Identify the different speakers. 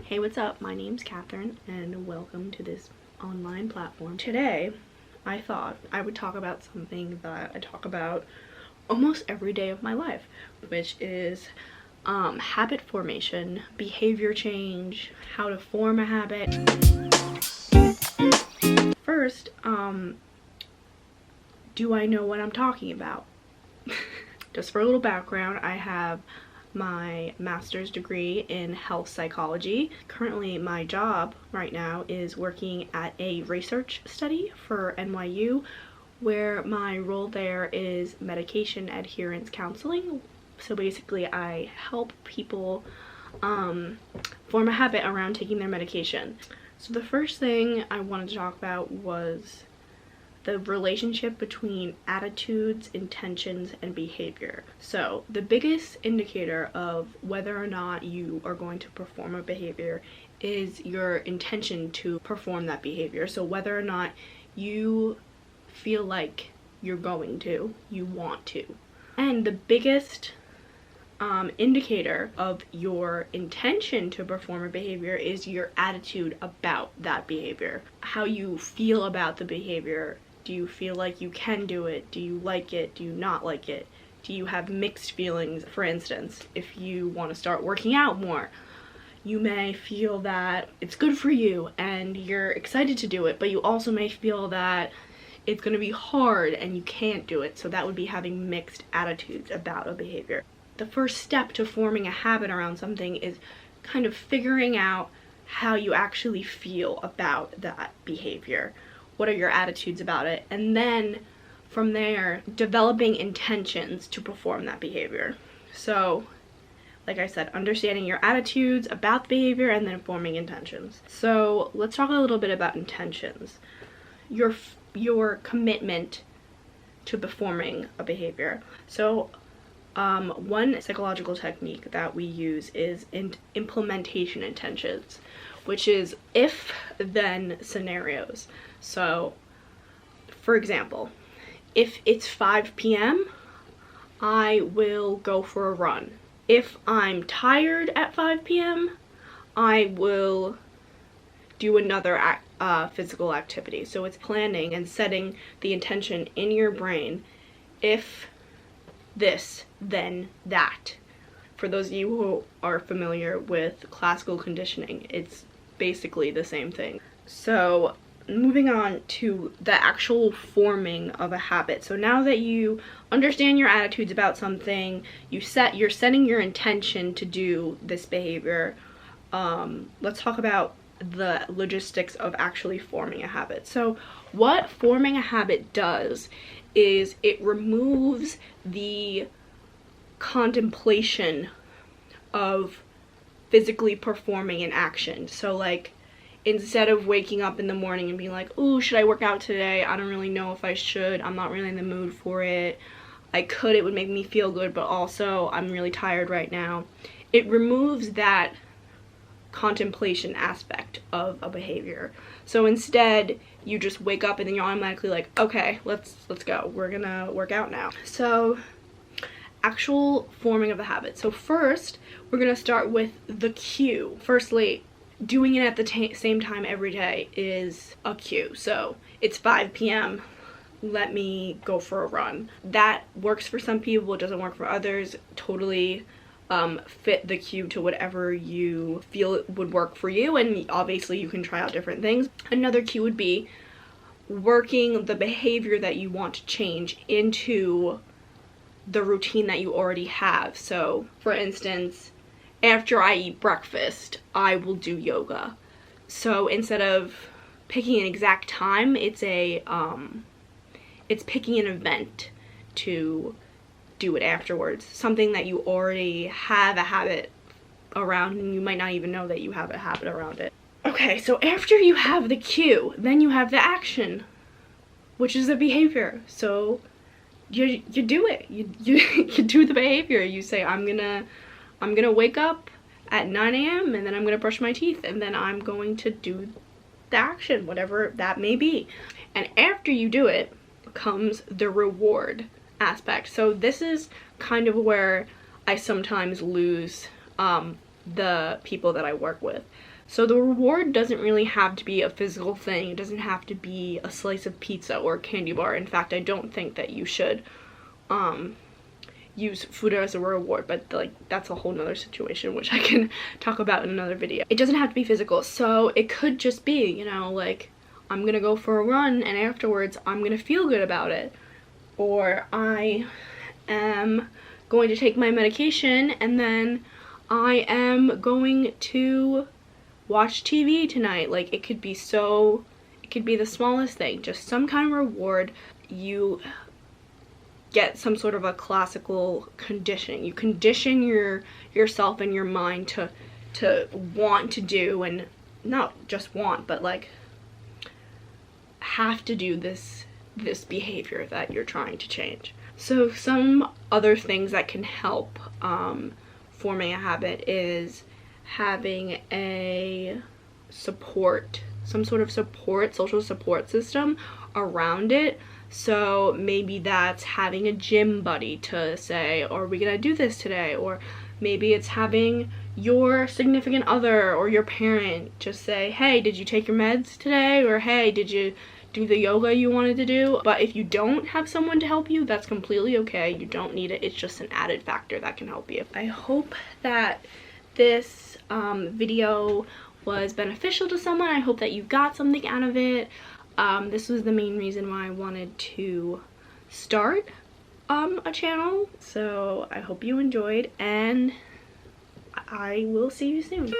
Speaker 1: Hey, what's up? My name's Catherine and welcome to this online platform. Today, I thought I would talk about something that I talk about almost every day of my life, which is habit formation, behavior change, how to form a habit. First, do I know what I'm talking about? Just for a little background, I have my master's degree in health psychology. Currently, my job right now is working at a research study for NYU, where my role there is medication adherence counseling. So basically, I help people form a habit around taking their medication. So the first thing I wanted to talk about was the relationship between attitudes, intentions, and behavior. So the biggest indicator of whether or not you are going to perform a behavior is your intention to perform that behavior. So whether or not you feel like you're going to, you want to. And the biggest indicator of your intention to perform a behavior is your attitude about that behavior. How you feel about the behavior. Do you feel like you can do it? Do you like it? Do you not like it? Do you have mixed feelings? For instance, if you want to start working out more, you may feel that it's good for you and you're excited to do it, but you also may feel that it's going to be hard and you can't do it. So that would be having mixed attitudes about a behavior. The first step to forming a habit around something is kind of figuring out how you actually feel about that behavior. What are your attitudes about it? And then from there, developing intentions to perform that behavior. So, like I said, understanding your attitudes about the behavior and then forming intentions. So let's talk a little bit about intentions. Your commitment to performing a behavior. So one psychological technique that we use is implementation intentions, which is if-then scenarios. So, for example, if it's 5 p.m., I will go for a run. If I'm tired at 5 p.m., I will do another physical activity. So it's planning and setting the intention in your brain. If this, then that. For those of you who are familiar with classical conditioning, it's basically the same thing. So moving on to the actual forming of a habit. So now that you understand your attitudes about something, you're setting your intention to do this behavior, let's talk about the logistics of actually forming a habit. So what forming a habit does is it removes the contemplation of physically performing an action. So like, instead of waking up in the morning and being like, ooh, should I work out today? I don't really know if I should. I'm not really in the mood for it. I could, it would make me feel good, but also I'm really tired right now. It removes that contemplation aspect of a behavior. So instead, you just wake up and then you're automatically like, okay, let's go. We're gonna work out now. So actual forming of the habit. So first, we're gonna start with the cue. Firstly, doing it at the same time every day is a cue. So it's 5 p.m. Let me go for a run. That works for some people, it doesn't work for others. Totally fit the cue to whatever you feel would work for you, and obviously you can try out different things. Another cue would be working the behavior that you want to change into the routine that you already have. So for instance, after I eat breakfast, I will do yoga. So instead of picking an exact time, it's picking an event to do it afterwards. Something that you already have a habit around and you might not even know that you have a habit around it. Okay, so after you have the cue, then you have the action, which is the behavior. So you do it. You do the behavior. You say, I'm gonna wake up at 9 a.m. and then I'm gonna brush my teeth and then I'm going to do the action, whatever that may be. And after you do it comes the reward aspect. So this is kind of where I sometimes lose the people that I work with. So the reward doesn't really have to be a physical thing. It doesn't have to be a slice of pizza or a candy bar. In fact, I don't think that you should use food as a reward, but like that's a whole nother situation which I can talk about in another video. It doesn't have to be physical, so it could just be, you know, like I'm gonna go for a run and afterwards I'm gonna feel good about it, or I am going to take my medication and then I am going to watch TV tonight. Like it could be the smallest thing, just some kind of reward. You get some sort of a classical conditioning. You condition yourself and your mind to want to do, and not just want, but like have to do this behavior that you're trying to change. So some other things that can help forming a habit is having a support, some sort of social support system around it. So maybe that's having a gym buddy to say, are we gonna do this today? Or maybe it's having your significant other or your parent just say, hey, did you take your meds today? Or hey, did you do the yoga you wanted to do? But if you don't have someone to help you, that's completely okay. You don't need it. It's just an added factor that can help you. I hope that this video was beneficial to someone. I hope that you got something out of it. This was the main reason why I wanted to start a channel. So I hope you enjoyed, and I will see you soon.